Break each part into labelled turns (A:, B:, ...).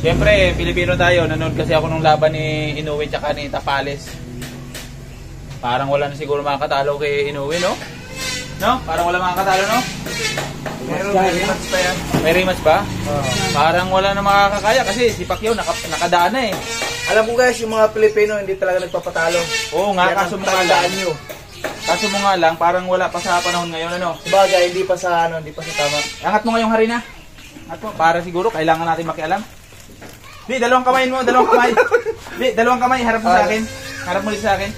A: Siyempre, Pilipino tayo. Nanood kasi ako nung laban ni Inoue tsaka ni Tapales. Parang wala na siguro makakatalo kay Inoue, no? No? Parang wala makakatalo, no? May rematch pa yan. May rematch ba? Parang wala na makakakaya kasi si Pacquiao nakadaan na eh.
B: Alam ko guys, yung mga Pilipino hindi talaga nagpapatalo.
A: Oo nga, kaso mo nga lang. Kaso mo nga lang, parang wala pa sa panahon ngayon, ano?
B: Sabagay, hindi pa sa tama.
A: Angat mo nga yung harina. Angat mo, para siguro kailangan natin makialam. Di, dalawang kamay mo, dalawang kamay. Di, dalawang kamay, harap mo sa akin. Harap mo dito sa akin.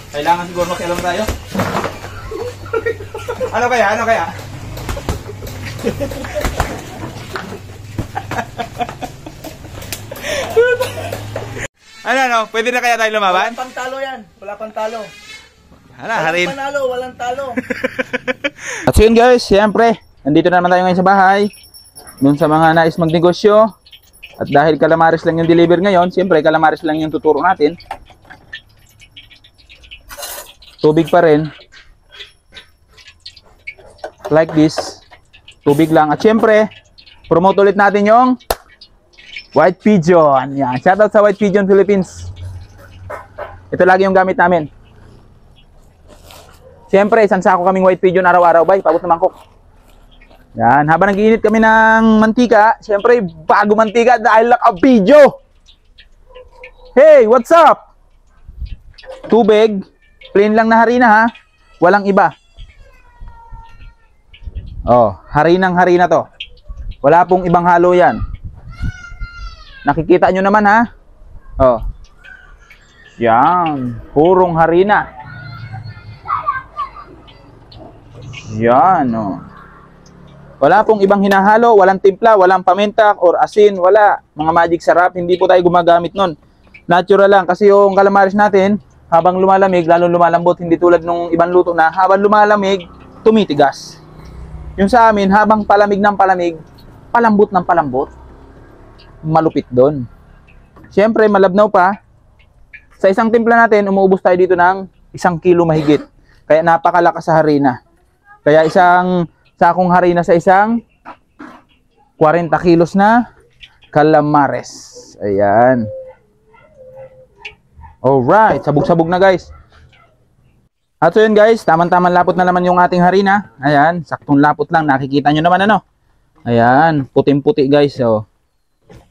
A: Kailangan siguro makialam tayo. Ano kaya? Ano kaya? Ano? Pwede na kaya tayo lumaban?
B: Walang pantalo yan. Wala pantalo.
A: Harin.
B: Walang panalo, walang talo.
A: At so yun guys, siyempre, nandito na naman tayo ngayon sa bahay. Doon sa mga nais magnegosyo. At dahil calamares lang yung deliver ngayon, siyempre calamares lang yung tuturo natin. Tubig pa rin. Like this. Tubig lang. At siyempre, promote ulit natin yung White Pigeon. Yan. Shoutout sa White Pigeon Philippines. Ito lagi yung gamit namin. Siyempre, isang sako kaming White Pigeon araw-araw. Bay, pabot na mangkok. Yan. Habang nag-iinit kami ng mantika, siyempre, bago mantika dahil naka-video. Hey, what's up? Tubig. Plain lang na harina ha. Walang iba. Oh, harinang-harina to. Wala pong ibang halo yan. Nakikita nyo naman ha. Oh. Yan. Purong harina. Yan oh. Wala pong ibang hinahalo. Walang timpla, walang paminta or asin. Wala. Mga magic sarap. Hindi po tayo gumagamit nun. Natural lang. Kasi yung calamares natin, habang lumalamig, lalo lumalambot. Hindi tulad nung ibang luto na habang lumalamig, tumitigas. Yung sa amin, habang palamig ng palamig, palambot ng palambot. Malupit doon. Siyempre, malabnaw pa. Sa isang timpla natin, umuubos tayo dito ng 1 kilo mahigit. Kaya napakalakas sa harina. Kaya isang sakong harina sa isang 40 kilos na calamares. Ayan. Alright, sabog-sabog na guys. At so yun guys, tamang-tamang lapot na naman yung ating harina. Ayan, saktong lapot lang. Nakikita nyo naman ano. Ayan, puting-puti guys. Oh.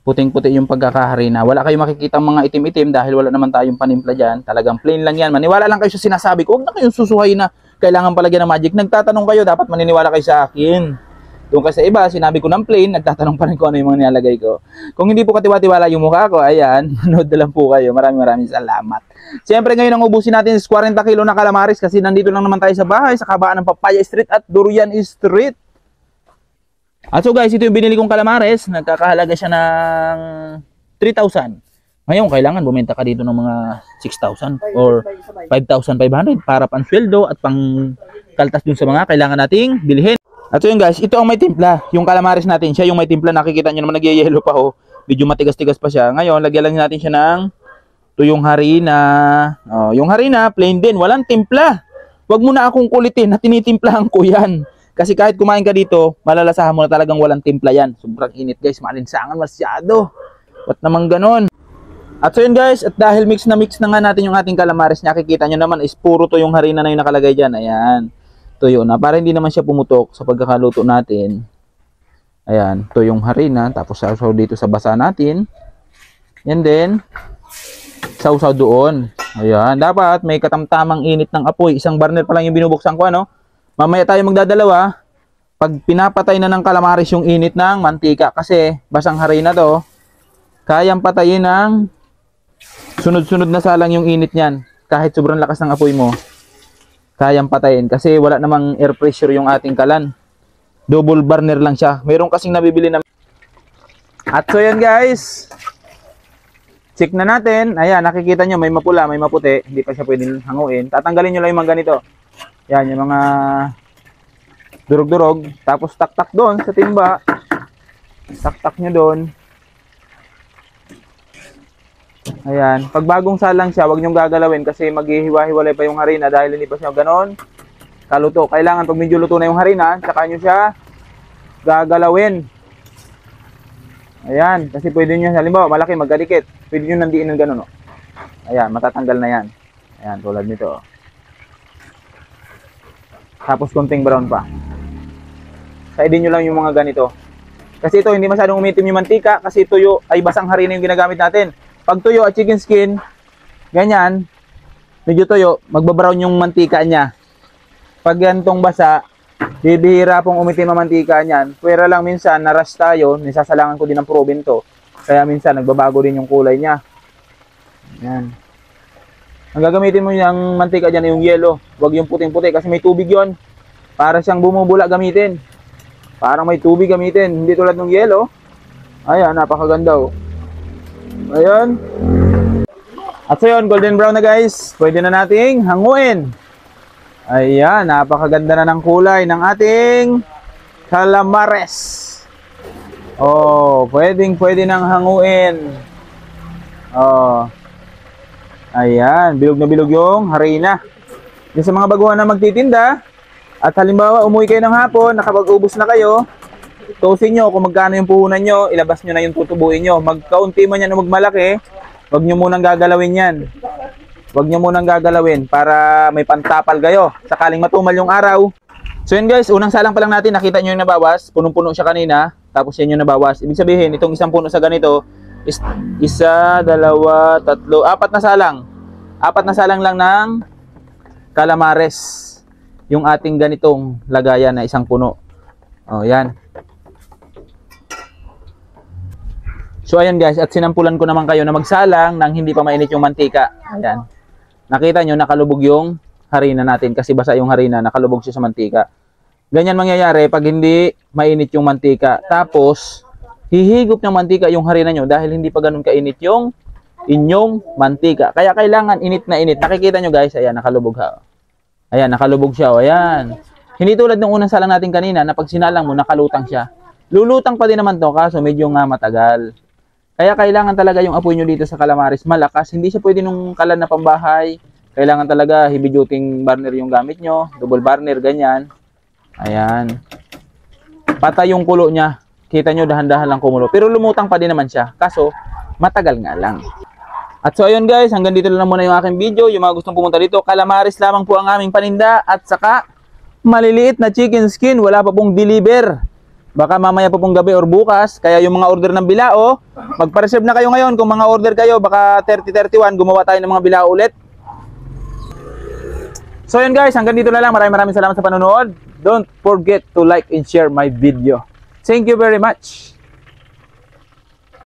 A: Puting-puti yung pagkakaharina. Wala kayong makikita mga itim-itim dahil wala naman tayong panimpla dyan. Talagang plain lang yan. Maniwala lang kayo sa sinasabi ko. Huwag na kayong susuhay na kailangan palagyan ng magic. Nagtatanong kayo, dapat maniniwala kayo sa akin. Doon kasi iba, sinabi ko ng plain, nagtatanong pa rin ko ano yung mga nilalagay ko. Kung hindi po katiwa-tiwala yung mukha ko, ayan, manood na lang po kayo. Maraming salamat. Siyempre ngayon ang ubusin natin is 40 kilo na calamares kasi nandito lang naman tayo sa bahay, sa kabaan ng Papaya Street at Durian Street. At so guys, ito yung binili kong calamares. Nagkakahalaga siya ng 3,000. Ngayon, kailangan bumenta ka dito ng mga 6,000 or 5,500 para pang sweldo at pang kaltas dun sa mga kailangan nating bilhin. At so yun guys, ito ang may timpla. Yung calamares natin, siya yung may timpla. Nakikita nyo naman nagyayelo pa oh. Medyo matigas-tigas pa siya. Ngayon, lagyan lang natin siya ng tuyong harina. Oh, yung harina, plain din. Walang timpla. Huwag mo na akong kulitin na tinitimplahan ko yan. Kasi kahit kumain ka dito, malalasahan mo na talagang walang timpla yan. Sobrang init guys, maalinsangan masyado. Ba't naman ganon? At so yun guys, at dahil mix na nga natin yung ating calamares, nakikita nyo naman is puro tuyong harina na yung nakalagay dyan. Ayan, tuyo na. Para hindi naman siya pumutok sa pagkakaluto natin. Ayan, tuyong harina. Tapos sausaw dito sa basa natin. Yan din. Sausaw doon. Ayan, dapat may katamtamang init ng apoy. Isang burner pa lang yung binubuksan ko ano. Mamaya tayo magdadalawa pag pinapatay na ng calamares yung init ng mantika kasi basang harina to, kayang patayin ng sunod-sunod na salang yung init niyan. Kahit sobrang lakas ng apoy mo, kayang patayin kasi wala namang air pressure yung ating kalan. Double burner lang siya. Meron kasing nabibili na. At so yan guys, check na natin. Ayan, nakikita nyo may mapula, may maputi. Hindi pa siya pwedeng hanguin. Tatanggalin nyo lang yung mga ganito. Yan, yung mga durog-durog. Tapos tak-tak doon sa timba. Tak-tak nyo doon. Ayan. Pag bagong salang siya, huwag nyong gagalawin kasi maghihiwa-hiwalay pa yung harina dahil hindi pa siya ganon kaluto. Kailangan pag medyo luto na yung harina, tsaka nyo siya gagalawin. Ayan, kasi pwede nyo, halimbawa, malaki, magkadikit. Pwede nyo nandiin ng ganun, oh. Ayan, matatanggal na yan. Ayan, tulad nito, oh. Tapos konting brown pa. Saidin nyo lang yung mga ganito. Kasi ito, hindi masyadong umitim yung mantika kasi tuyo ay basang harina yung ginagamit natin. Pag tuyo at chicken skin, ganyan, medyo tuyo, magbabrown yung mantika niya. Pag gantong basa, bibihira pong umitim ang mantika niyan. Pwera lang minsan, naras tayo, nisasalangan ko din ng proben to. Kaya minsan, nagbabago din yung kulay niya. Yan. Ang gagamitin mo yung mantika dyan yung yellow. Huwag yung puting-puti kasi may tubig yon. Para siyang bumubula gamitin. Parang may tubig gamitin. Hindi tulad ng yellow. Ayan, napakaganda, oh. Ayan. At so yun, golden brown na guys. Pwede na nating hanguin. Ayan, napakaganda na ng kulay ng ating calamares. Oh, pwede nang hanguin. Oh. Ayan, bilog na bilog yung harina. Yung sa mga baguhan na magtitinda, at halimbawa umuwi kayo ng hapon, nakapag-ubos na kayo, tusin nyo kung magkano yung puhunan nyo, ilabas nyo na yung tutubuin nyo. Magkaunti man yan o magmalaki, wag nyo munang gagalawin yan. Wag nyo munang gagalawin para may pantapal kayo. Sakaling matumal yung araw. So yun guys, unang salang pa lang natin, nakita nyo yung nabawas. Punong-puno siya kanina, tapos yan yung nabawas. Ibig sabihin, itong isang puno sa ganito, isa, dalawa, tatlo, apat na salang. Apat na salang lang ng calamares. Yung ating ganitong lagayan na isang puno. Oh, yan. So ayan guys, at sinampulan ko naman kayo na magsalang nang hindi pa mainit yung mantika. Ayan. Nakita nyo, nakalubog yung harina natin kasi basa yung harina, nakalubog siya sa mantika. Ganyan mangyayari pag hindi mainit yung mantika. Tapos, hihigop ng mantika yung harina nyo dahil hindi pa ganun kainit yung inyong mantika. Kaya kailangan init na init. Nakikita nyo guys, ayan, nakalubog ha. Ayan, nakalubog siya. O, ayan. Hindi tulad ng unang salang natin kanina na pag sinalang mo, nakalutang siya. Lulutang pa din naman to kaso medyo nga matagal. Kaya kailangan talaga yung apoy nyo dito sa calamares malakas. Hindi siya pwede nung kalan na pambahay. Kailangan talaga heavy duty burner yung gamit nyo. Double burner, ganyan. Ayan. Patay yung kulo niya. Kita nyo, dahan-dahan lang kumulo. Pero lumutang pa din naman siya. Kaso, matagal nga lang. At so ayun guys, hanggang dito lang muna yung aking video. Yung mga gustong pumunta dito, calamares lamang po ang aming paninda. At saka, maliliit na chicken skin. Wala pa pong deliver. Baka mamaya pa pong gabi or bukas. Kaya yung mga order ng bilao, magpa-reserve na kayo ngayon. Kung mga order kayo, baka 30-31, gumawa tayo ng mga bilao ulit. So ayun guys, hanggang dito na lang. Maraming salamat sa panonood. Don't forget to like and share my video. Thank you very much.